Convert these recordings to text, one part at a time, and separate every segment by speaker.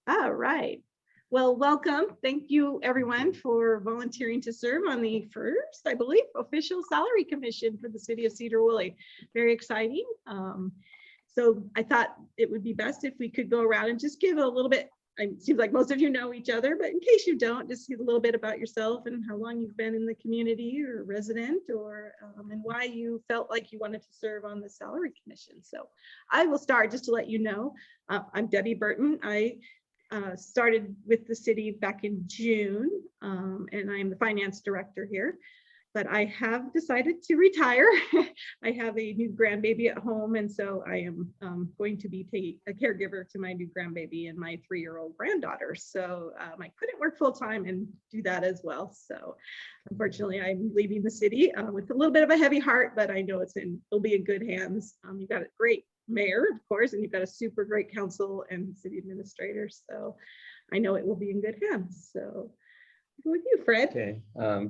Speaker 1: All right. Well, welcome. Thank you, everyone, for volunteering to serve on the first, I believe, official salary commission for the city of Sedro-Woolley. Very exciting. So I thought it would be best if we could go around and just give a little bit. It seems like most of you know each other, but in case you don't, just give a little bit about yourself and how long you've been in the community or resident, or and why you felt like you wanted to serve on the salary commission. So I will start just to let you know. I'm Debbie Burton. I started with the city back in June, and I'm the finance director here. But I have decided to retire. I have a new grandbaby at home, and so I am going to be a caregiver to my new grandbaby and my 3-year-old granddaughter. So I couldn't work full time and do that as well. So unfortunately, I'm leaving the city with a little bit of a heavy heart, but I know it'll be in good hands. You've got a great mayor, of course, and you've got a super great council and city administrator. So I know it will be in good hands. So with you, Fred.
Speaker 2: Okay,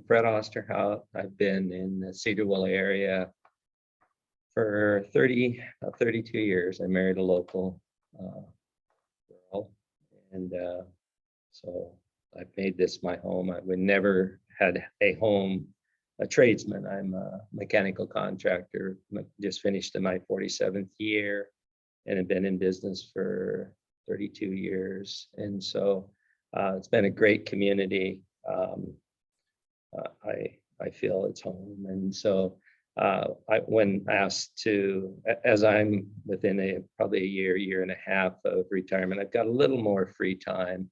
Speaker 2: Fred Osterhout. I've been in the Sedro-Woolley area for 32 years. I married a local girl, and so I've made this my home. I would never had a home, a tradesman. I'm a mechanical contractor. Just finished in my 47th year, and have been in business for 32 years. And so it's been a great community. I feel it's home, and so when asked to, as I'm within probably a year and a half of retirement, I've got a little more free time,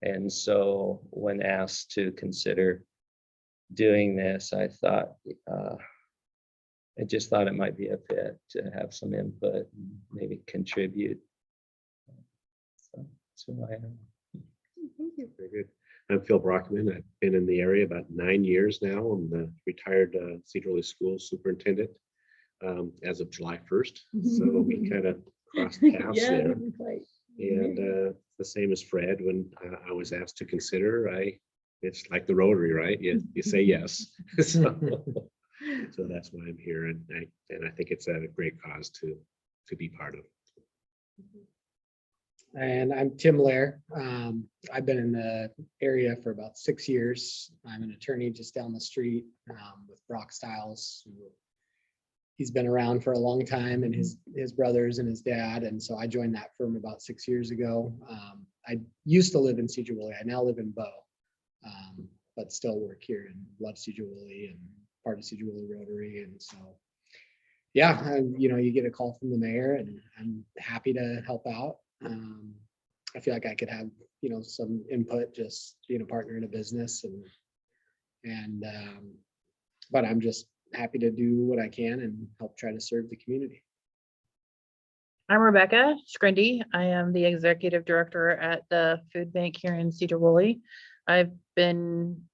Speaker 2: and so when asked to consider doing this, I thought I just thought it might be a fit to have some input and maybe contribute. So that's who I am.
Speaker 1: Thank you.
Speaker 3: Very good. I'm Phil Brockman. I've been in the area about 9 years now. I'm the retired Sedro-Woolley School superintendent as of July 1st. So we kind of crossed paths there. And the same as Fred, when I was asked to consider, it's like the Rotary, right? You say yes. So that's why I'm here, and I think it's a great cause to be part of.
Speaker 4: And I'm Tim Lair. I've been in the area for about 6 years. I'm an attorney just down the street with Brock Stiles. He's been around for a long time, and his brothers and his dad. And so I joined that firm about 6 years ago. I used to live in Sedro-Woolley. I now live in Bow, but still work here and love Sedro-Woolley and part of Sedro-Woolley Rotary. And so, yeah, you get a call from the mayor, and I'm happy to help out. I feel like I could have, some input just being a partner in a business, but I'm just happy to do what I can and help try to serve the community.
Speaker 5: I'm Rebecca Scrindy. I am the executive director at the food bank here in Sedro-Woolley. I've been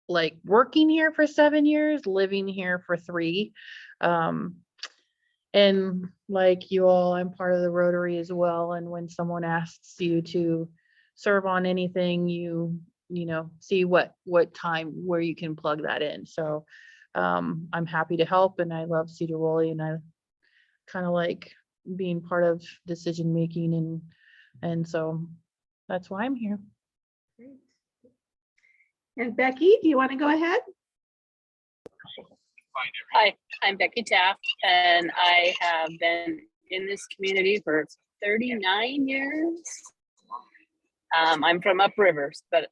Speaker 5: working here for 7 years, living here for 3. And like you all, I'm part of the Rotary as well. And when someone asks you to serve on anything, you see what time where you can plug that in. So I'm happy to help, and I love Sedro-Woolley, and I kind of like being part of decision making, and so that's why I'm here.
Speaker 1: Great. And Becky, do you want to go ahead?
Speaker 6: Hi, I'm Becky Taft, and I have been in this community for 39 years. I'm from upriver, but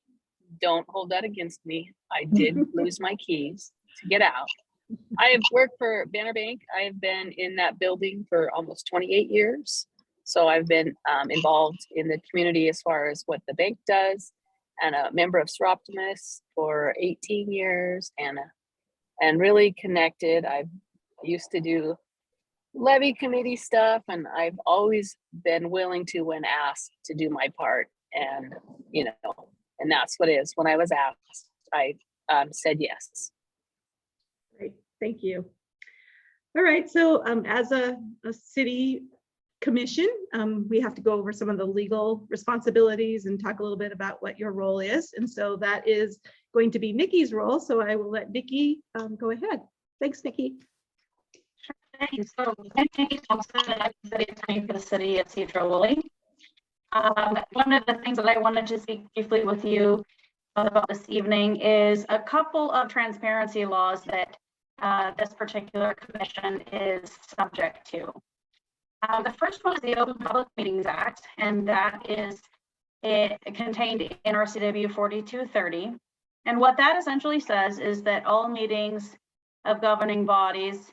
Speaker 6: don't hold that against me. I did lose my keys to get out. I have worked for Banner Bank. I have been in that building for almost 28 years. So I've been involved in the community as far as what the bank does, and a member of Sedro-Optimus for 18 years, and really connected. I used to do levy committee stuff, and I've always been willing to, when asked, to do my part. And, and that's what it is. When I was asked, I said yes.
Speaker 1: Great, thank you. All right, so as a city commission, we have to go over some of the legal responsibilities and talk a little bit about what your role is. And so that is going to be Nikki's role. So I will let Nikki go ahead. Thanks, Nikki.
Speaker 7: Thank you. So I'm Nikki Thompson, and I'm the attorney for the city of Sedro-Woolley. One of the things that I wanted to speak briefly with you about this evening is a couple of transparency laws that this particular commission is subject to. The first one is the Open Public Meetings Act, and that is contained in RCW 4230. And what that essentially says is that all meetings of governing bodies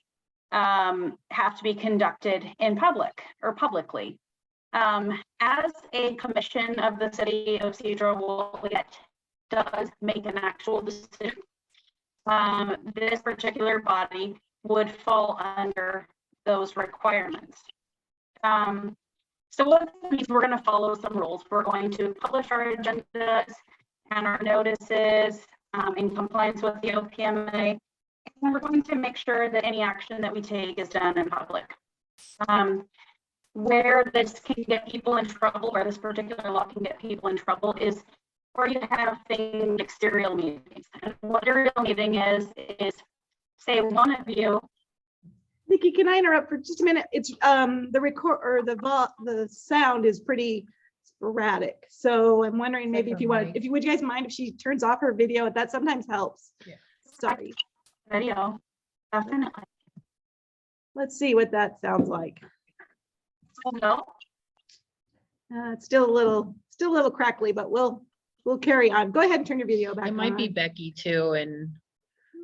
Speaker 7: have to be conducted in public or publicly. As a commission of the city of Sedro-Woolley that does make an actual decision, this particular body would fall under those requirements. So what this means, we're going to follow some rules. We're going to publish our agendas and our notices in compliance with the OPMA. And we're going to make sure that any action that we take is done in public. Where this can get people in trouble, where this particular law can get people in trouble, is where you have things like serial meetings. And what a serial meeting is say one of you.
Speaker 1: Nikki, can I interrupt for just a minute? It's the record or the sound is pretty sporadic. So I'm wondering maybe if you want, if you would you guys mind if she turns off her video? That sometimes helps.
Speaker 5: Yeah.
Speaker 1: Sorry.
Speaker 7: Video, definitely.
Speaker 1: Let's see what that sounds like.
Speaker 7: No.
Speaker 1: It's still a little crackly, but we'll carry on. Go ahead and turn your video back
Speaker 5: It might be
Speaker 1: on.
Speaker 5: Becky too, and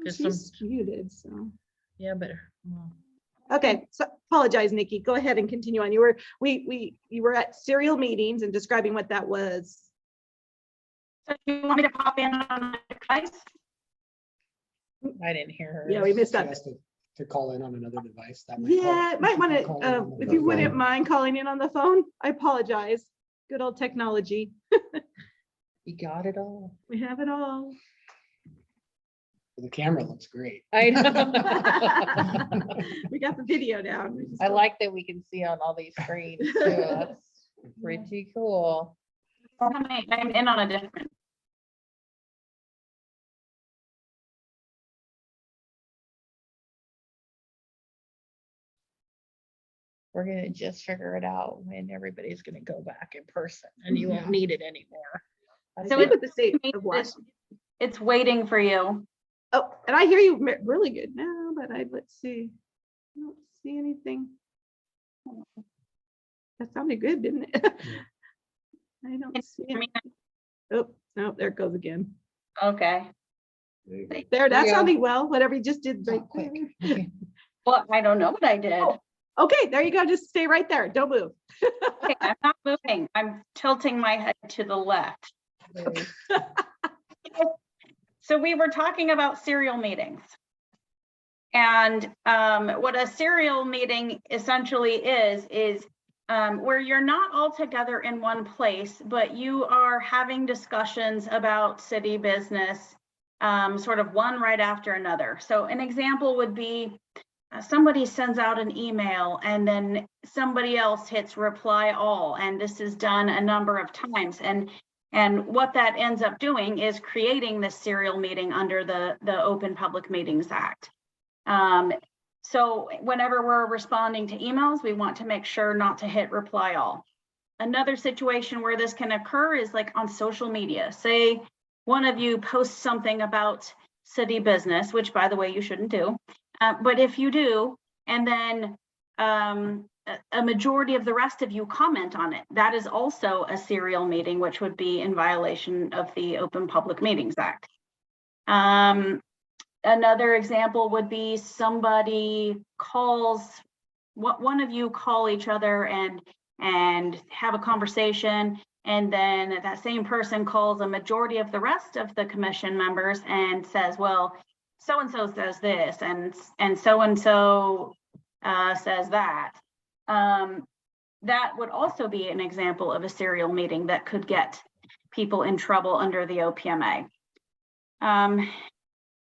Speaker 5: there's
Speaker 1: She's muted, so.
Speaker 5: yeah, but well,
Speaker 1: Okay, so apologize, Nikki. Go ahead and continue on. You were at serial meetings and describing what that was.
Speaker 7: So you want me to pop in on the device?
Speaker 5: I didn't hear her.
Speaker 1: Yeah, we missed
Speaker 4: She
Speaker 1: that.
Speaker 4: has to call in on another device. That might
Speaker 1: Yeah,
Speaker 4: help.
Speaker 1: might want
Speaker 4: Call in
Speaker 1: to,
Speaker 4: on
Speaker 1: if
Speaker 4: another
Speaker 1: you wouldn't
Speaker 4: phone.
Speaker 1: mind calling in on the phone, I apologize. Good old technology.
Speaker 5: You got it all.
Speaker 1: We have it all.
Speaker 4: The camera looks great.
Speaker 5: I know.
Speaker 1: We got the video down. We just
Speaker 5: I
Speaker 1: don't-
Speaker 5: like that we can see on all these screens too. That's pretty cool.
Speaker 7: I'm in on a different.
Speaker 5: We're gonna just figure it out when everybody's gonna go back in person and you
Speaker 4: Yeah.
Speaker 5: won't need it anymore.
Speaker 1: I
Speaker 7: So
Speaker 1: think
Speaker 7: it-
Speaker 1: with the state of what?
Speaker 7: It's waiting for you.
Speaker 1: Oh, and I hear you really good now, but let's see. I don't see anything. That sounded good, didn't it? I don't see
Speaker 7: I
Speaker 1: it.
Speaker 7: mean,
Speaker 1: Oh, no, there it goes again.
Speaker 7: okay.
Speaker 3: There you go.
Speaker 1: There, that's
Speaker 5: Yeah.
Speaker 1: sounding well, whatever you just did right
Speaker 5: Oh, quick.
Speaker 1: there.
Speaker 5: Okay.
Speaker 7: Well, I don't know what I did.
Speaker 1: Oh. Okay, there you go. Just stay right there. Don't move.
Speaker 7: Okay, I'm not moving. I'm tilting my head to the left. So we were talking about serial meetings. And what a serial meeting essentially is where you're not all together in one place, but you are having discussions about city business, sort of one right after another. So an example would be somebody sends out an email and then somebody else hits reply all, and this is done a number of times. And what that ends up doing is creating this serial meeting under the Open Public Meetings Act. So whenever we're responding to emails, we want to make sure not to hit reply all. Another situation where this can occur is like on social media. Say one of you posts something about city business, which by the way, you shouldn't do. But if you do, and then a majority of the rest of you comment on it, that is also a serial meeting, which would be in violation of the Open Public Meetings Act. Another example would be somebody calls, one of you call each other and have a conversation, and then that same person calls a majority of the rest of the commission members and says, well, so-and-so says this, and so-and-so says that. That would also be an example of a serial meeting that could get people in trouble under the OPMA.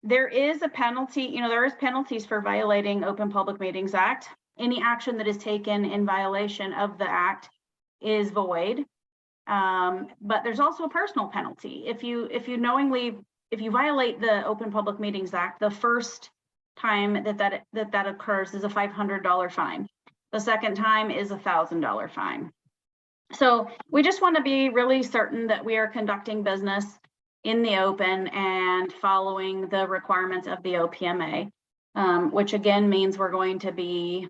Speaker 7: There is a penalty, there is penalties for violating Open Public Meetings Act. Any action that is taken in violation of the act is void. But there's also a personal penalty. If you violate the Open Public Meetings Act, the first time that occurs is a $500 fine. The second time is a $1,000 fine. So we just want to be really certain that we are conducting business in the open and following the requirements of the OPMA, which again means we're going to be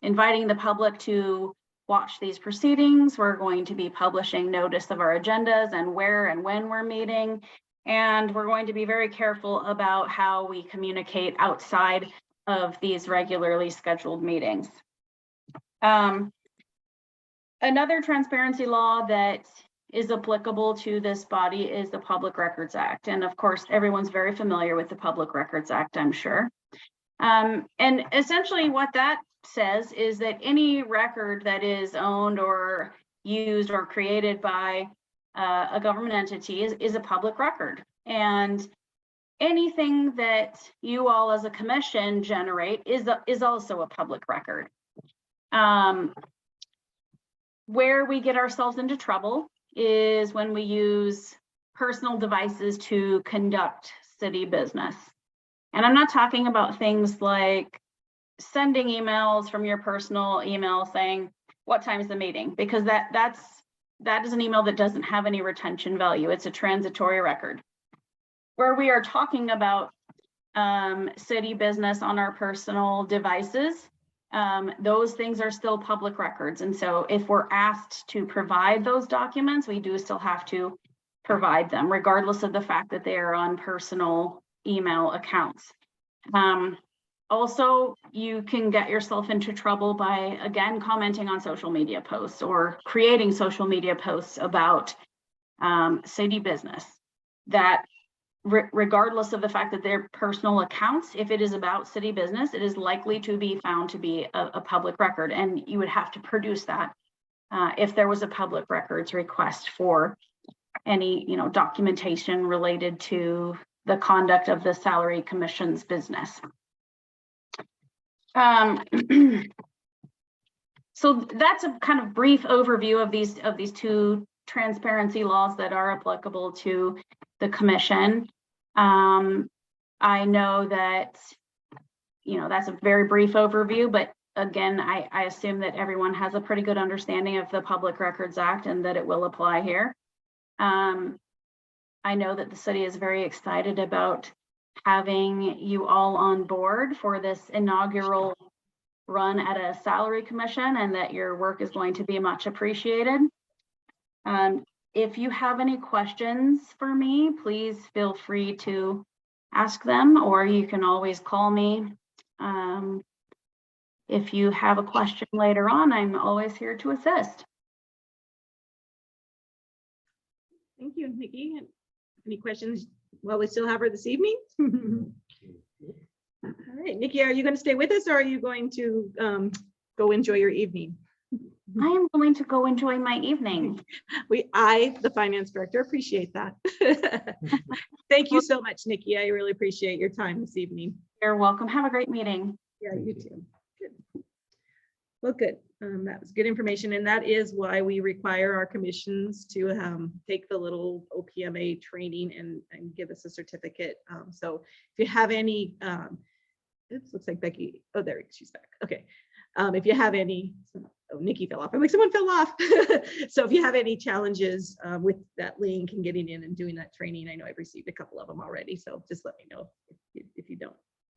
Speaker 7: inviting the public to watch these proceedings. We're going to be publishing notice of our agendas and where and when we're meeting. And we're going to be very careful about how we communicate outside of these regularly scheduled meetings. Another transparency law that is applicable to this body is the Public Records Act. And of course, everyone's very familiar with the Public Records Act, I'm sure. And essentially what that says is that any record that is owned or used or created by a government entity is a public record. And anything that you all as a commission generate is also a public record. Where we get ourselves into trouble is when we use personal devices to conduct city business. And I'm not talking about things like sending emails from your personal email saying, what time is the meeting? Because that is an email that doesn't have any retention value. It's a transitory record. Where we are talking about city business on our personal devices, those things are still public records. And so if we're asked to provide those documents, we do still have to provide them, regardless of the fact that they are on personal email accounts. Also, you can get yourself into trouble by, again, commenting on social media posts or creating social media posts about city business that regardless of the fact that they're personal accounts, if it is about city business, it is likely to be found to be a public record. And you would have to produce that if there was a public records request for any, documentation related to the conduct of the Salary Commission's business. So that's a kind of brief overview of these two transparency laws that are applicable to the commission. I know that, that's a very brief overview, but again, I assume that everyone has a pretty good understanding of the Public Records Act and that it will apply here. I know that the city is very excited about having you all on board for this inaugural run at a salary commission and that your work is going to be much appreciated. If you have any questions for me, please feel free to ask them, or you can always call me. If you have a question later on, I'm always here to assist.
Speaker 1: Thank you, Nikki. Any questions while we still have her this evening? All right, Nikki, are you going to stay with us or are you going to go enjoy your evening?
Speaker 7: I am going to go enjoy my evening.
Speaker 1: I, the finance director, appreciate that. Thank you so much, Nikki. I really appreciate your time this evening.
Speaker 7: You're welcome. Have a great meeting.
Speaker 1: Yeah, you too. Good. Well, good. That was good information. And that is why we require our commissions to take the little OPMA training and give us a certificate. So if you have any, it looks like Becky, oh, there she's back. Okay. If you have any, oh, Nikki fell off. I'm like, someone fell off. So if you have any challenges with that link and getting in and doing that training, I know I've received a couple of them already. So just let me know if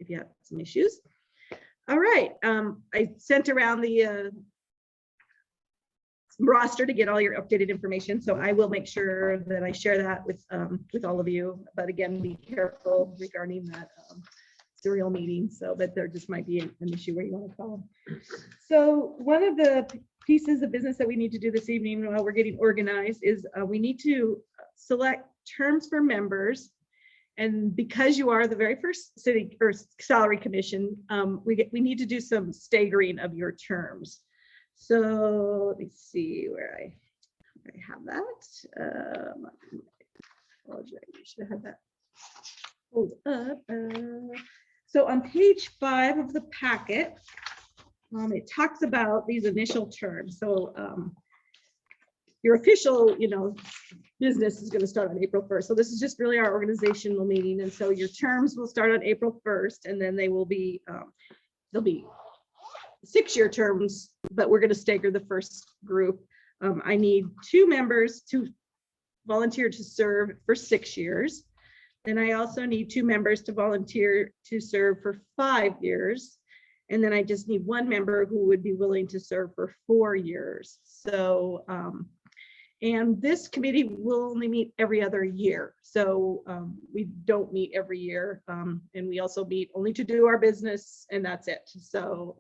Speaker 1: you have some issues. All right. I sent around the roster to get all your updated information. So I will make sure that I share that with all of you. But again, be careful regarding that serial meeting. So, but there just might be an issue where you want to call. So one of the pieces of business that we need to do this evening while we're getting organized is we need to select terms for members. And because you are the very first city or salary commission, we need to do some staggering of your terms. So let me see where I have that. Apologize, I should have had that pulled up. So on page 5 of the packet, it talks about these initial terms. So your official, business is going to start on April 1st. So this is just really our organizational meeting. And so your terms will start on April 1st, and then they will be, they'll be 6-year terms, but we're going to stagger the first group I need 2 members to volunteer to serve for 6 years. Then I also need 2 members to volunteer to serve for 5 years. And then I just need 1 member who would be willing to serve for 4 years. So, and this committee will only meet every other year. So we don't meet every year. And we also meet only to do our business, and that's it. So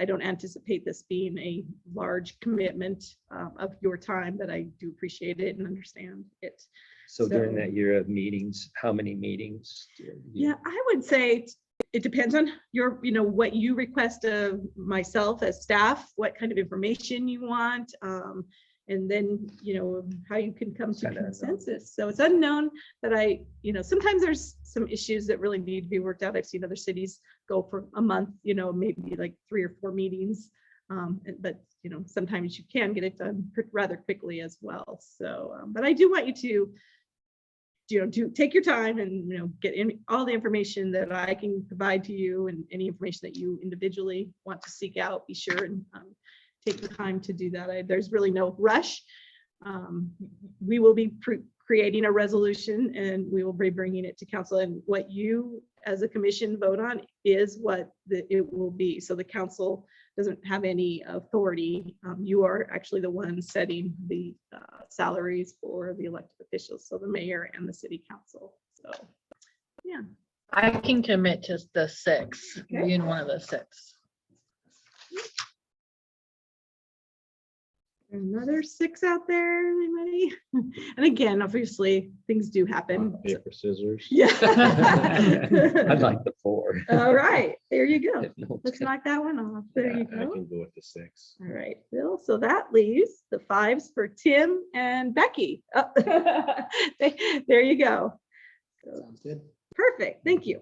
Speaker 1: I don't anticipate this being a large commitment of your time, but I do appreciate it and understand it.
Speaker 2: So during
Speaker 1: So-
Speaker 2: that year of meetings, how many meetings?
Speaker 1: Yeah, I would say it depends on your, what you request of myself as staff, what kind of information you want. And then, how you can come to
Speaker 2: Kind of
Speaker 1: consensus. So it's unknown that sometimes there's some issues that really need to be worked out. I've seen other cities go for a month, maybe like 3 or 4 meetings. But, sometimes you can get it done rather quickly as well. So, but I do want you to take your time and, get in all the information that I can provide to you, and any information that you individually want to seek out, be sure and take the time to do that. There's really no rush. We will be creating a resolution, and we will be bringing it to council, and what you as a commission vote on is what it will be. So the council doesn't have any authority. You are actually the one setting the salaries for the elected officials, so the mayor and the city council. So, yeah.
Speaker 5: I can commit to the 6,
Speaker 1: Okay.
Speaker 5: being one of the 6.
Speaker 1: Another 6 out there, anybody? And again, obviously, things do happen.
Speaker 3: Rock, paper, scissors.
Speaker 1: Yeah.
Speaker 2: I'd like the 4.
Speaker 1: All right, there you go.
Speaker 2: If no one's
Speaker 1: Let's
Speaker 2: gonna-
Speaker 1: knock that one off. There you
Speaker 3: I
Speaker 1: go.
Speaker 3: can go with the 6.
Speaker 1: All right, Bill. So that leaves the 5s for Tim and Becky. Oh, there you go.
Speaker 4: Sounds good.
Speaker 1: Perfect. Thank you.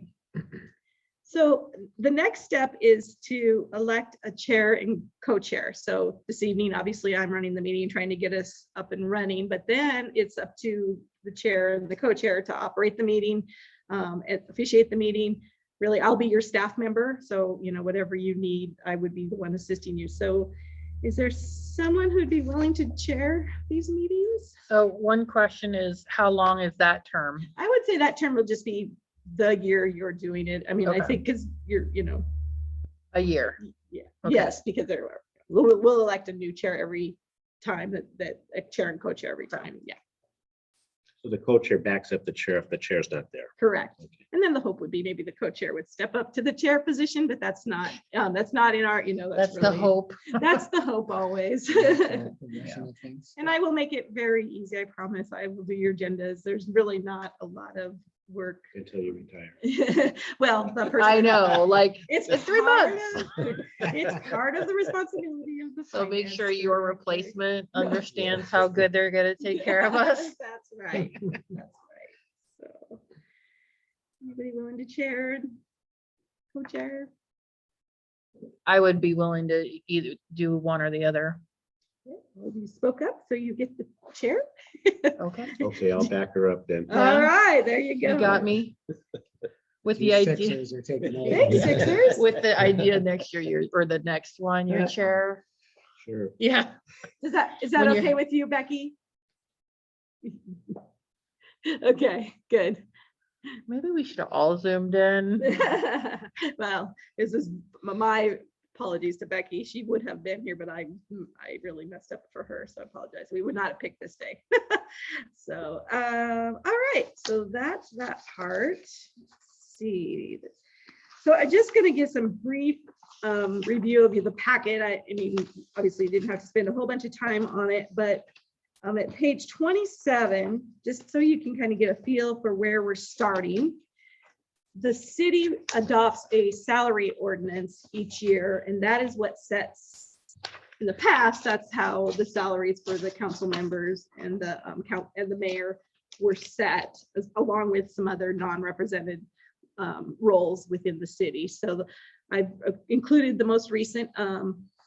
Speaker 1: So the next step is to elect a chair and co-chair. So this evening, obviously, I'm running the meeting, trying to get us up and running, but then it's up to the chair and the co-chair to operate the meeting, officiate the meeting. Really, I'll be your staff member. So, whatever you need, I would be the one assisting you. So is there someone who'd be willing to chair these meetings?
Speaker 5: So one question is, how long is that term?
Speaker 1: I would say that term will just be the year you're doing it. I mean, I
Speaker 5: Okay.
Speaker 1: think because you're,
Speaker 5: A year.
Speaker 1: yeah,
Speaker 5: Okay.
Speaker 1: yes, because we'll elect a new chair every time that a chair and co-chair every time. Yeah,
Speaker 3: So the co-chair backs up the chair if the chair's not there.
Speaker 1: correct.
Speaker 3: Okay.
Speaker 1: And then the hope would be maybe the co-chair would step up to the chair position, but that's not in our,
Speaker 5: That's the
Speaker 1: really-
Speaker 5: hope.
Speaker 1: That's the hope always.
Speaker 4: Progression of things.
Speaker 1: And I will make it very easy. I promise. I will do your agendas. There's really not a lot of work.
Speaker 3: Until you retire.
Speaker 1: Well, the person.
Speaker 5: I know, like,
Speaker 1: It's
Speaker 5: it's 3
Speaker 1: part
Speaker 5: months.
Speaker 1: of- It's part of the responsibility of the.
Speaker 5: So make
Speaker 1: finance
Speaker 5: sure your
Speaker 1: director.
Speaker 5: replacement
Speaker 1: Yeah.
Speaker 5: understands how good they're gonna take care of us.
Speaker 1: That's right. That's right. So. Anybody willing to chair? Co-chair?
Speaker 5: I would be willing to either do one or the other.
Speaker 1: Yeah, well, you spoke up, so you get the chair.
Speaker 5: Okay.
Speaker 3: Okay, I'll back her up then.
Speaker 1: All right, there you go.
Speaker 5: You got me. With the
Speaker 4: You
Speaker 5: idea,
Speaker 4: Sixers are taking over.
Speaker 1: Thanks, Sixers.
Speaker 5: with the idea next year, or the next one, your
Speaker 1: Yeah.
Speaker 5: chair.
Speaker 3: Sure.
Speaker 5: Yeah.
Speaker 1: Is that
Speaker 5: When you're-
Speaker 1: okay with you, Becky? Okay, good.
Speaker 5: Maybe we should have all zoomed in.
Speaker 1: Well, this is my apologies to Becky. She would have been here, but I really messed up for her, so I apologize. We would not have picked this day. So, all right, so that's that part. Let's see. So I'm just gonna give some brief review of the packet. I mean, obviously you didn't have to spend a whole bunch of time on it, but at page 27, just so you can kind of get a feel for where we're starting. The city adopts a salary ordinance each year, and that is what sets, in the past, that's how the salaries for the council members and the mayor were set, along with some other non-represented roles within the city. So I've included the most recent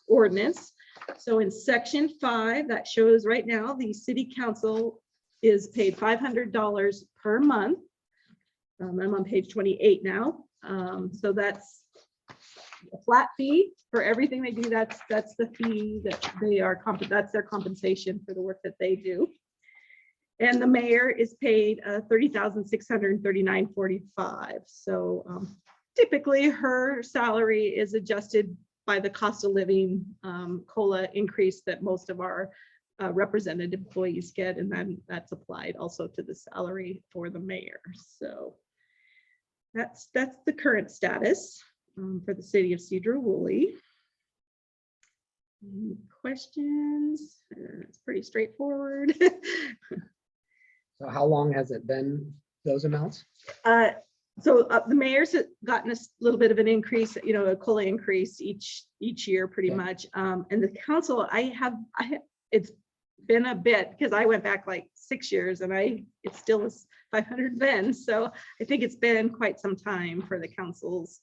Speaker 1: ordinance. So in section 5, that shows right now the city council is paid $500 per month. I'm on page 28 now. So that's a flat fee for everything they do. That's the fee that they are, that's their compensation for the work that they do. And the mayor is paid $30,639.45. So typically her salary is adjusted by the cost of living COLA increase that most of our represented employees get, and then that's applied also to the salary for the mayor. So that's the current status for the city of Sedro-Woolley. Any questions? It's pretty straightforward.
Speaker 4: So how long has it been those amounts?
Speaker 1: So the mayor's gotten a little bit of an increase, you know, a COLA increase each year pretty
Speaker 4: Okay.
Speaker 1: much. And the council, it's been a bit, because I went back like 6 years and it still is 500 then. So I think it's been quite some time for the council's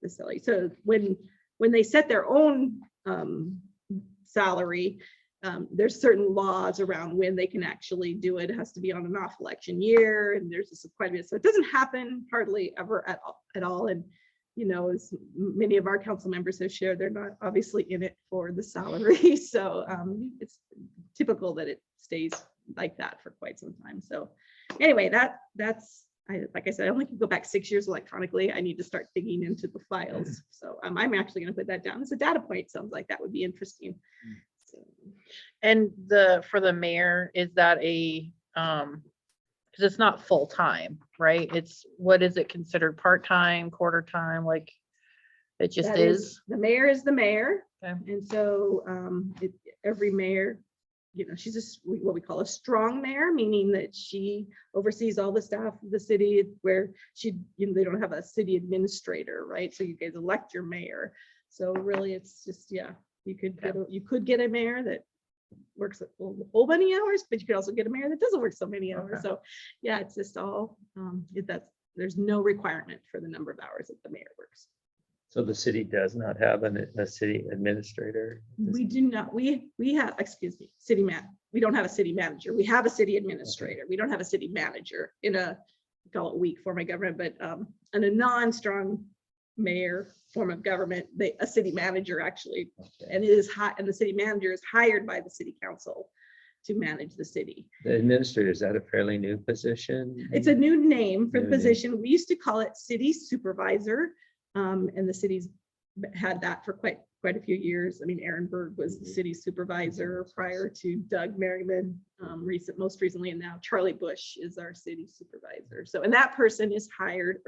Speaker 1: salary. So when they set their own salary, there's certain laws around when they can actually do it. It has to be on an off election year, and there's quite a bit. So it doesn't happen hardly ever at all. And you know, as many of our council members have shared, they're not obviously in it for the salary. So it's typical that it stays like that for quite some time. So anyway, like I said, I only can go back 6 years electronically. I need to start digging into the files. So I'm actually going to put that down as a data point. Sounds like that would be interesting. So,
Speaker 5: And for the mayor, is that because it's not full time, right? What is it considered, part-time, quarter time? Like it just
Speaker 1: that
Speaker 5: is?
Speaker 1: the mayor is the mayor.
Speaker 5: Okay.
Speaker 1: And so every mayor, you know, she's just what we call a strong mayor, meaning that she oversees all the staff of the city, where they don't have a city administrator, right? So you guys elect your mayor. So really it's just, yeah, you could get a mayor that works a whole many hours, but you could also get a mayor that doesn't work so many hours.
Speaker 5: Okay.
Speaker 1: So yeah, it's just all, there's no requirement for the number of hours that the mayor works.
Speaker 2: So the city does not have a city administrator?
Speaker 1: We do not, we have, excuse me, we don't have a city manager. We have a city administrator. We don't have a city manager in we call it weak form of government, but in a non-strong mayor form of government, a city manager actually, and and the city manager is hired by the city council to manage the city.
Speaker 2: The administrator, is that a fairly new position?
Speaker 1: It's a new name for the
Speaker 2: New name.
Speaker 1: position. We used to call it city supervisor, and the city's had that for quite a few years. I mean, Aaron Berg was the city supervisor prior to Doug Merriman, most recently, and now Charlie Bush is our city supervisor. So, and that person is hired,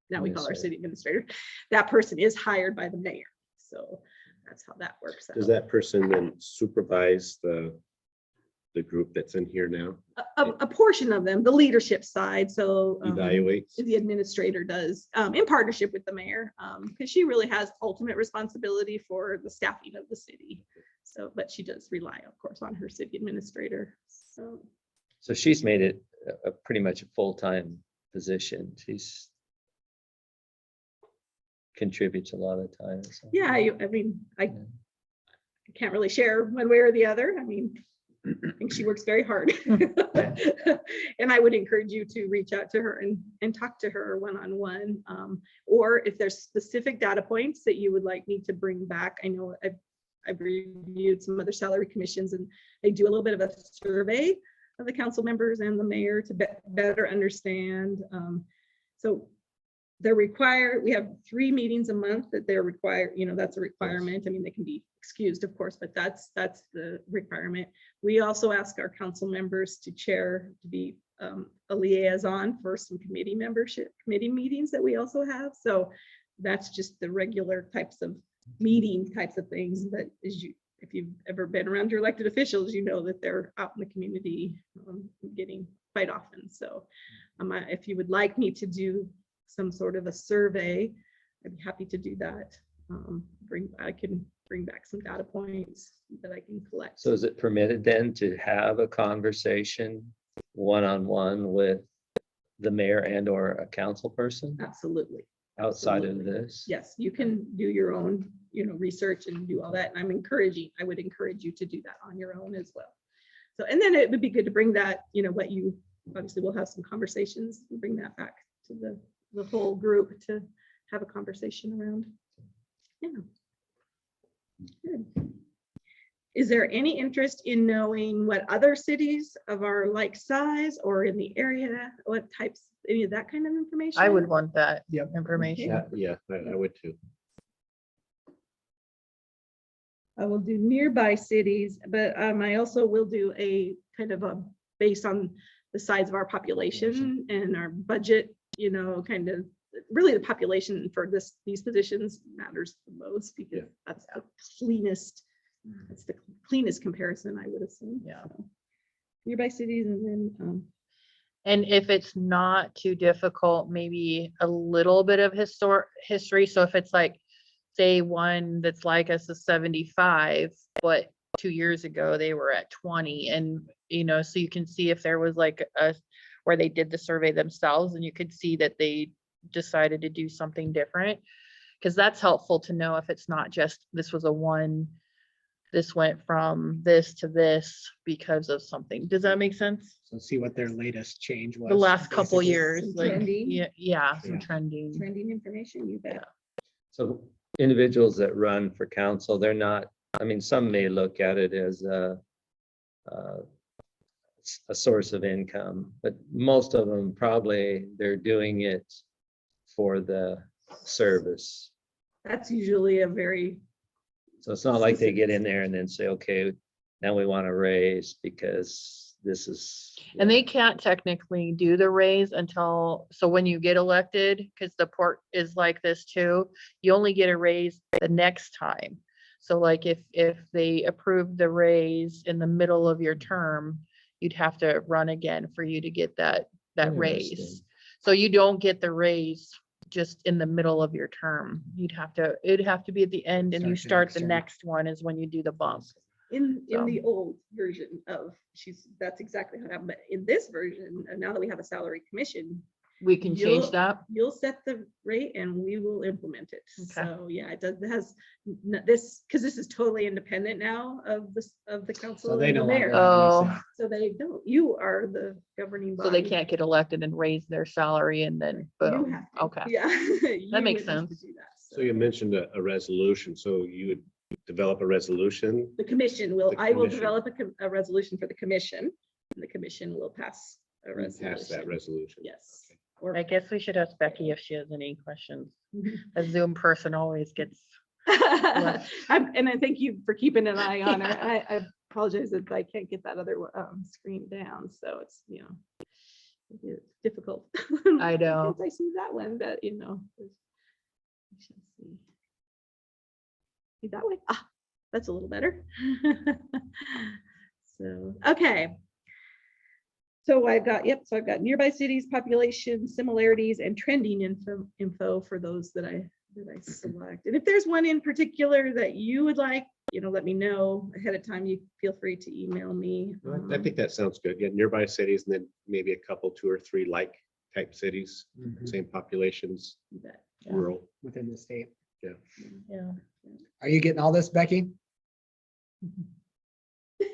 Speaker 1: now we call our city administrator. That person is hired by the mayor. So that's how that works.
Speaker 3: Does that person then supervise the group that's in here now?
Speaker 1: A portion of them, the leadership side. So
Speaker 3: Evaluates?
Speaker 1: the administrator does in partnership with the mayor, because she really has ultimate responsibility for the staffing of the city. So, but she does rely, of course, on her city administrator.
Speaker 2: So she's made it pretty much a full-time position. She's contributes a lot of time. So.
Speaker 1: Yeah, I mean, I can't really share one way or the other. I mean, I think she works very hard. And I would encourage you to reach out to her and talk to her one-on-one. Or if there's specific data points that you would like me to bring back. I know I've reviewed some other salary commissions, and they do a little bit of a survey of the council members and the mayor to better understand. So they're required, we have 3 meetings a month that they're required, you know, that's a requirement. I mean, they can be excused, of course, but that's the requirement. We also ask our council members to be a liaison for some committee meetings that we also have. So that's just the regular types of types of things that if you've ever been around your elected officials, you know that they're out in the community getting quite often. So if you would like me to do some sort of a survey, I'd be happy to do that. I can bring back some data points that I can collect.
Speaker 2: So is it permitted then to have a conversation one-on-one with the mayor and or a council person
Speaker 1: Absolutely.
Speaker 2: outside of
Speaker 1: Absolutely.
Speaker 2: this?
Speaker 1: Yes, you can do your own, research and do all that. And I would encourage you to do that on your own as well. So, and then it would be good to bring that, obviously we'll have some conversations and bring that back to the whole group to have a conversation around. Yeah. Good. Is there any interest in knowing what other cities of our like size or in the area, what types, any of that kind of information?
Speaker 5: I would want that
Speaker 4: Yep.
Speaker 5: information.
Speaker 3: Yeah, I would too.
Speaker 1: I will do nearby cities, but I also will do a kind of a, based on the size of our population and our budget, you know, kind of, really the population for these positions matters the most because
Speaker 3: Yeah.
Speaker 1: that's the cleanest, that's the cleanest comparison, I would assume.
Speaker 5: Yeah.
Speaker 1: So, nearby cities and then,
Speaker 5: And if it's not too difficult, maybe a little bit of history. So if it's like, say one that's like us is 75, but 2 years ago they were at 20, and you know, so you can see if there was like where they did the survey themselves and you could see that they decided to do something different. Because that's helpful to know if it's not just this was a one, this went from this to this because of something. Does that make sense?
Speaker 4: So see what their latest change was.
Speaker 5: The last couple
Speaker 4: basically.
Speaker 5: years,
Speaker 1: Some
Speaker 5: like,
Speaker 1: trending.
Speaker 5: yeah, some
Speaker 4: Yeah.
Speaker 5: trending.
Speaker 1: trending information, you bet.
Speaker 2: So individuals that run for council, they're not, I mean, some may look at it as a source of income, but most of them probably they're doing it for the service.
Speaker 1: That's usually a very,
Speaker 2: So it's not like they get in there and then say, okay, now we want to raise because this is.
Speaker 5: And they can't technically do the raise until, so when you get elected, because the port is like this too, you only get a raise the next time. So like if they approve the raise in the middle of your term, you'd have to run again for you to get that raise.
Speaker 2: Interesting.
Speaker 5: So you don't get the raise just in the middle of your term. It'd have to be at the end and you start the next one is when you do the bump.
Speaker 1: in
Speaker 5: So.
Speaker 1: the old version of, that's exactly how it happened, but in this version, now that we have a salary commission,
Speaker 5: We can change
Speaker 1: You'll-
Speaker 5: that.
Speaker 1: you'll set the rate and we will implement it.
Speaker 5: Okay.
Speaker 1: So, yeah, it does, it has this, because this is totally independent now of the council
Speaker 4: So they
Speaker 1: and the
Speaker 4: no longer
Speaker 1: mayor.
Speaker 5: Oh.
Speaker 4: have any say.
Speaker 1: So they don't, you are the governing body.
Speaker 5: So they can't get elected and raise their salary and then
Speaker 1: You
Speaker 5: boom.
Speaker 1: have to.
Speaker 5: Okay.
Speaker 1: Yeah. You
Speaker 5: makes
Speaker 1: would have to
Speaker 5: sense.
Speaker 1: do that,
Speaker 3: So you mentioned a resolution, so you would develop a resolution.
Speaker 1: The commission will,
Speaker 3: The
Speaker 1: I will
Speaker 3: commission.
Speaker 1: develop a resolution for the commission, and the commission will pass a
Speaker 3: You pass that
Speaker 1: resolution.
Speaker 3: resolution.
Speaker 1: Yes. Or-
Speaker 5: I guess we should ask Becky if she has any questions.
Speaker 1: Mhm.
Speaker 5: A Zoom person always gets,
Speaker 1: And I thank you for keeping an eye on her. I apologize that I can't get that other screen down, so it's, you know, it's difficult.
Speaker 5: I know.
Speaker 1: I see that one, but you know. We shall see. See that way? Ah, that's a little better. So, okay. So I've got, so I've got nearby cities, population, similarities, and trending info for those that I select. And if there's one in particular that you would like, you know, let me know ahead of time. You feel free to email me.
Speaker 3: I think that sounds good. Yeah, nearby cities and then maybe a couple, 2 or 3 like type cities,
Speaker 4: Mhm.
Speaker 3: same populations,
Speaker 1: You bet.
Speaker 5: Yeah.
Speaker 3: rural.
Speaker 4: Within the state.
Speaker 5: yeah.
Speaker 4: Are you getting all this, Becky?
Speaker 3: She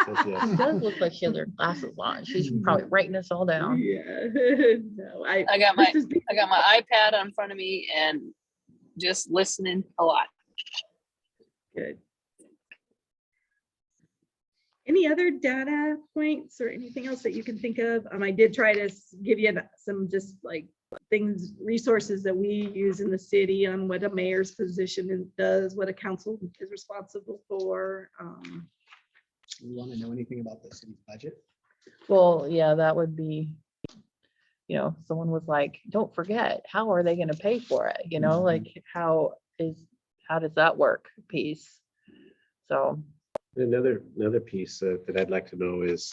Speaker 3: says yes.
Speaker 5: She does look like she has her glasses on. She's probably writing us all down.
Speaker 1: Yeah. No,
Speaker 6: I got my
Speaker 1: this is-
Speaker 6: I got my iPad in front of me and just listening a lot.
Speaker 1: Good. Any other data points or anything else that you can think of? I did try to give you some just like things, resources that we use in the city on what a mayor's position does, what a council is responsible for.
Speaker 4: You want to know anything about the city's budget?
Speaker 5: Well, yeah, that would be, you know, someone was like, don't forget, how are they gonna pay for it? You know, like how does that work piece? So,
Speaker 3: Another piece that I'd like to know is,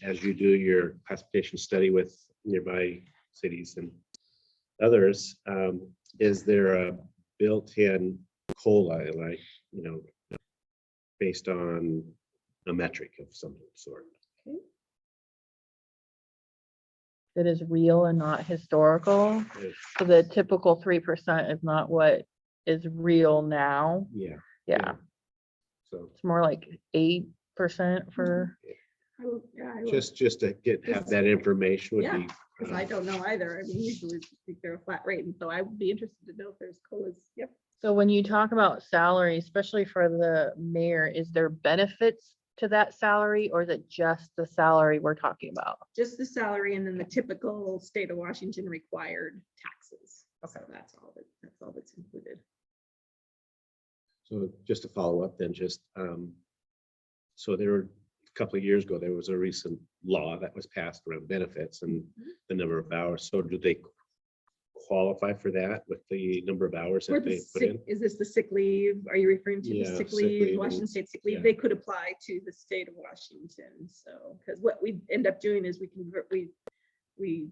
Speaker 3: as you do your classification study with nearby cities and others, is there a built-in COLA, like, you know, based on a metric of some sort?
Speaker 5: that is real and not historical. So the typical 3% is not what is real now.
Speaker 3: Yeah,
Speaker 5: Yeah,
Speaker 3: so
Speaker 5: it's more like 8% for,
Speaker 1: I will-
Speaker 3: just to have that information would
Speaker 1: Yeah,
Speaker 3: be.
Speaker 1: because I don't know either. I mean, usually I think they're a flat rate, and so I would be interested to know if there's COLAs. Yep.
Speaker 5: So when you talk about salary, especially for the mayor, is there benefits to that salary or is it just the salary we're talking about?
Speaker 1: Just the salary and then the typical state of Washington required taxes. So that's all that's included.
Speaker 3: So just to follow up then, just, so there were a couple of years ago, there was a recent law that was passed around benefits and the number of hours. So do they qualify for that with the number of hours
Speaker 1: For
Speaker 3: that
Speaker 1: the
Speaker 3: they put
Speaker 1: sick,
Speaker 3: in?
Speaker 1: is this the sick leave? Are you referring to the
Speaker 3: Yeah,
Speaker 1: sick
Speaker 3: sick
Speaker 1: leave,
Speaker 3: leave
Speaker 1: Washington
Speaker 3: and-
Speaker 1: State sick leave?
Speaker 3: yeah.
Speaker 1: They could apply to the state of Washington. So, because what we end up doing is we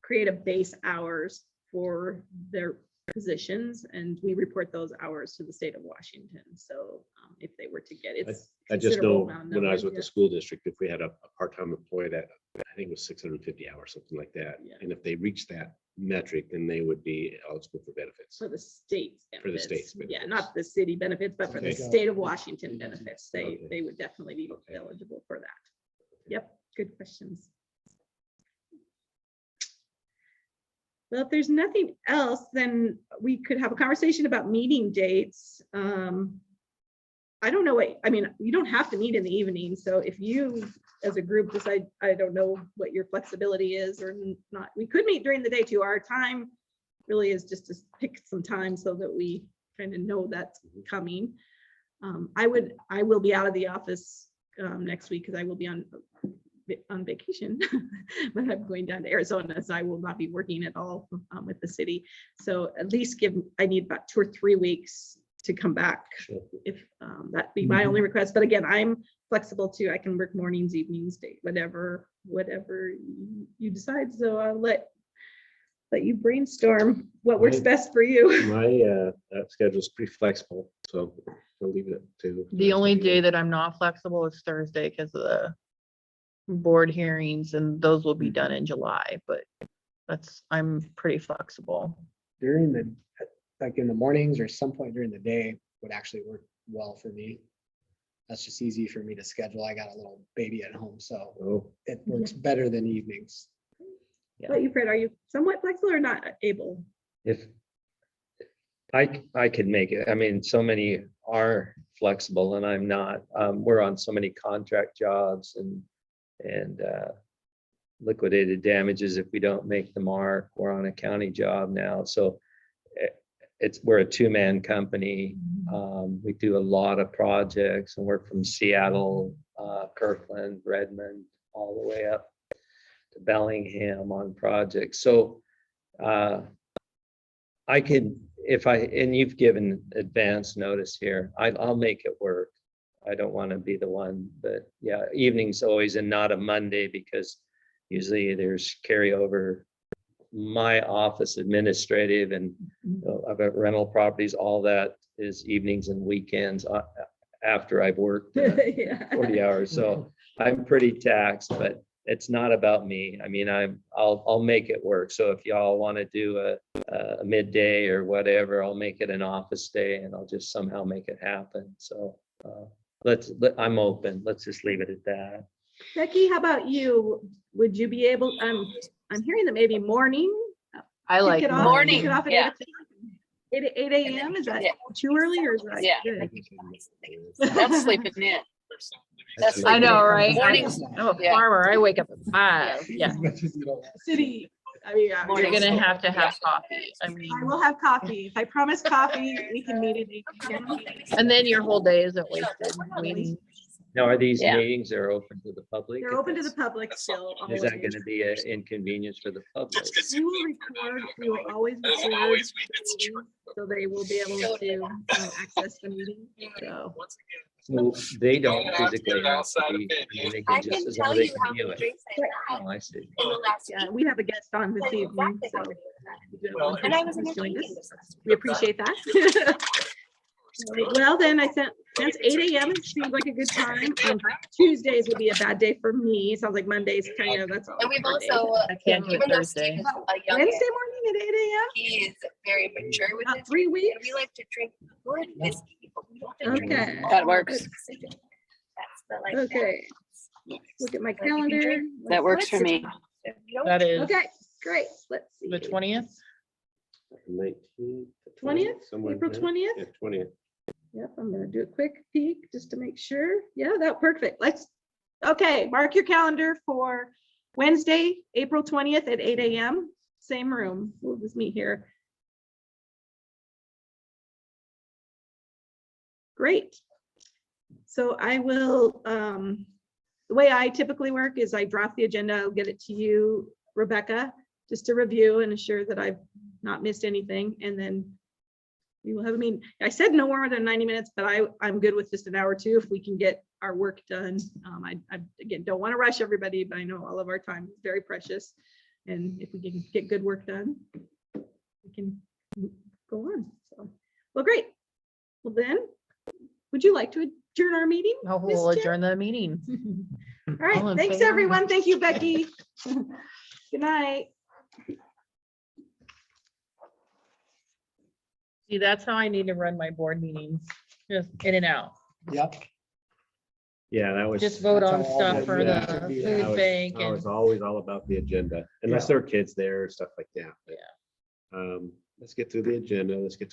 Speaker 1: create a base hours for their positions and we report those hours to the state of Washington. So if they were to get it's.
Speaker 3: I just
Speaker 1: considerable
Speaker 3: know
Speaker 1: amount of
Speaker 3: when I was
Speaker 1: numbers,
Speaker 3: with the school district, if we had a part-time employee that, I think it was 650 hours, something like that.
Speaker 1: Yeah.
Speaker 3: And if they reached that metric, then they would be eligible for benefits.
Speaker 1: For the state's
Speaker 3: For the
Speaker 1: benefits.
Speaker 3: state's
Speaker 1: Yeah,
Speaker 3: benefits.
Speaker 1: not the city benefits, but for the
Speaker 3: Okay.
Speaker 1: state of Washington benefits,
Speaker 3: Okay.
Speaker 1: they would definitely be
Speaker 3: Okay.
Speaker 1: eligible for that. Yep, good questions. Well, if there's nothing else, then we could have a conversation about meeting dates. I don't know what, I mean, you don't have to meet in the evening, so if you as a group decide, I don't know what your flexibility is or not, we could meet during the day too. Our time really is just to pick some time so that we kind of know that's coming. I will be out of the office next week because I will be on vacation, but I'm going down to Arizona, so I will not be working at all with the city. So at least I need about 2 or 3 weeks to come back
Speaker 2: Sure.
Speaker 1: if that'd be my only request. But again, I'm flexible too. I can work mornings, evenings, day, whatever you decide. So I'll let you brainstorm what works
Speaker 3: Right.
Speaker 1: best for you.
Speaker 3: My schedule is pretty flexible, so I'll leave it to.
Speaker 5: The only day that I'm not flexible is Thursday because of the board hearings and those will be done in July, but I'm pretty flexible.
Speaker 4: During the, like in the mornings or some point during the day would actually work well for me. That's just easy for me to schedule. I got a little baby at home, so
Speaker 3: Oh,
Speaker 4: it works better than evenings.
Speaker 1: But you, Fred, are you somewhat flexible or not able?
Speaker 2: If I could make it, I mean, so many are flexible and I'm not. We're on so many contract jobs and liquidated damages if we don't make the mark. We're on a county job now, so we're a two-man company. We do a lot of projects and work from Seattle, Kirkland, Redmond, all the way up to Bellingham on projects. So I could, and you've given advance notice here, I'll make it work. I don't want to be the one, but yeah, evenings always and not a Monday because usually there's carryover. My office administrative and I've got rental properties, all that is evenings and weekends after I've worked
Speaker 1: Yeah.
Speaker 2: 40 hours. So I'm pretty taxed, but it's not about me. I mean, I'll make it work. So if y'all want to do a midday or whatever, I'll make it an office day and I'll just somehow make it happen. So I'm open. Let's just leave it at that.
Speaker 1: Becky, how about you? Would you be able, I'm hearing that maybe morning.
Speaker 5: I
Speaker 1: kick
Speaker 5: like
Speaker 1: it off-
Speaker 6: Morning,
Speaker 1: kick it off at
Speaker 6: yeah.
Speaker 1: 8 a.m. Is that
Speaker 6: Yeah.
Speaker 1: too early or is that
Speaker 6: Yeah.
Speaker 1: good?
Speaker 6: That's sleeping in. That's
Speaker 5: I know,
Speaker 6: sleeping in.
Speaker 5: right?
Speaker 6: Mornings,
Speaker 5: I'm a
Speaker 6: yeah.
Speaker 5: farmer. I wake up at 5. Yeah.
Speaker 1: City, I mean,
Speaker 5: You're
Speaker 6: Mornings.
Speaker 5: gonna have to have coffee. I mean,
Speaker 1: I will have coffee. If I promise coffee, we can meet at 8 a.m.
Speaker 5: and then your whole day isn't wasted waiting.
Speaker 2: Now, are these
Speaker 6: Yeah.
Speaker 2: meetings that are open to the public?
Speaker 1: They're open to the public still.
Speaker 2: Is that
Speaker 1: always.
Speaker 2: going to be an inconvenience for the public?
Speaker 1: We will record, we will always record, so they will be able to access the meeting. So
Speaker 2: So they don't physically have to be, I mean, they
Speaker 8: I
Speaker 2: can
Speaker 8: can
Speaker 2: just, as long
Speaker 8: tell
Speaker 2: as they
Speaker 8: you
Speaker 2: can
Speaker 8: how
Speaker 2: view
Speaker 8: many
Speaker 2: it.
Speaker 8: drinks I had
Speaker 2: Oh, I see.
Speaker 8: in the last
Speaker 1: yeah,
Speaker 8: week.
Speaker 1: we have a guest on this
Speaker 8: Tell you
Speaker 1: evening.
Speaker 8: exactly
Speaker 1: So
Speaker 8: how many drinks I had.
Speaker 1: we do have one
Speaker 8: And I
Speaker 1: person
Speaker 8: was in
Speaker 1: who's
Speaker 8: a
Speaker 1: joined
Speaker 8: meeting.
Speaker 1: us. We appreciate that. Well, then since 8 a.m. it seems like a good time. Tuesdays would be a bad day for me. Sounds like Mondays kind of, that's all.
Speaker 8: And we've
Speaker 1: hard day.
Speaker 8: also,
Speaker 5: I can't do it
Speaker 8: even though
Speaker 5: Thursday.
Speaker 8: Steve is a young
Speaker 1: Wednesday
Speaker 8: man,
Speaker 1: morning at 8 a.m.
Speaker 8: he is very mature with
Speaker 1: About
Speaker 8: his
Speaker 1: 3
Speaker 8: drinking,
Speaker 1: weeks.
Speaker 8: and we like to drink good whiskey, but we don't have to drink
Speaker 1: Okay.
Speaker 8: all
Speaker 6: That
Speaker 8: of
Speaker 6: works.
Speaker 8: it. That's the like.
Speaker 1: Okay,
Speaker 8: Yes.
Speaker 1: look at my
Speaker 8: Like you can
Speaker 1: calendar.
Speaker 8: drink
Speaker 6: That works for me.
Speaker 8: if you don't
Speaker 5: That is
Speaker 1: Okay, great. Let's see.
Speaker 5: the 20th.
Speaker 3: 19th.
Speaker 1: 20th,
Speaker 3: somewhere in
Speaker 1: April
Speaker 3: there.
Speaker 1: 20th?
Speaker 3: Yeah, 20th.
Speaker 1: Yep, I'm gonna do a quick peek just to make sure. Yeah, that perfect. Okay, mark your calendar for Wednesday, April 20th at 8 a.m. Same room. We'll just meet here. Great. So I will, the way I typically work is I draft the agenda, I'll get it to you, Rebecca, just to review and assure that I've not missed anything, and then we will have, I said no more than 90 minutes, but I'm good with just an hour or two if we can get our work done. I again, don't want to rush everybody, but I know all of our time is very precious. And if we can get good work done, we can go on. So, well, great. Well then, would you like to adjourn our meeting?
Speaker 5: Oh,
Speaker 1: Ms.
Speaker 5: we'll
Speaker 1: Chair?
Speaker 5: adjourn the meeting.
Speaker 1: All
Speaker 5: All
Speaker 1: right,
Speaker 5: in
Speaker 1: thanks,
Speaker 5: favor?
Speaker 1: everyone. Thank you, Becky. Good night.
Speaker 5: See, that's how I need to run my board meetings, just in and out.
Speaker 4: Yep.
Speaker 3: Yeah, that was.
Speaker 5: Just vote
Speaker 4: That's
Speaker 5: on
Speaker 4: how all
Speaker 5: stuff
Speaker 4: board
Speaker 5: for
Speaker 4: meetings
Speaker 5: the
Speaker 4: should be.
Speaker 3: I
Speaker 5: food
Speaker 3: was-
Speaker 5: bank
Speaker 3: I
Speaker 5: and
Speaker 3: was always all about the agenda, unless
Speaker 4: Yeah.
Speaker 3: there are kids there, stuff like that. But,
Speaker 5: Yeah.
Speaker 3: Let's get through the agenda. Let's get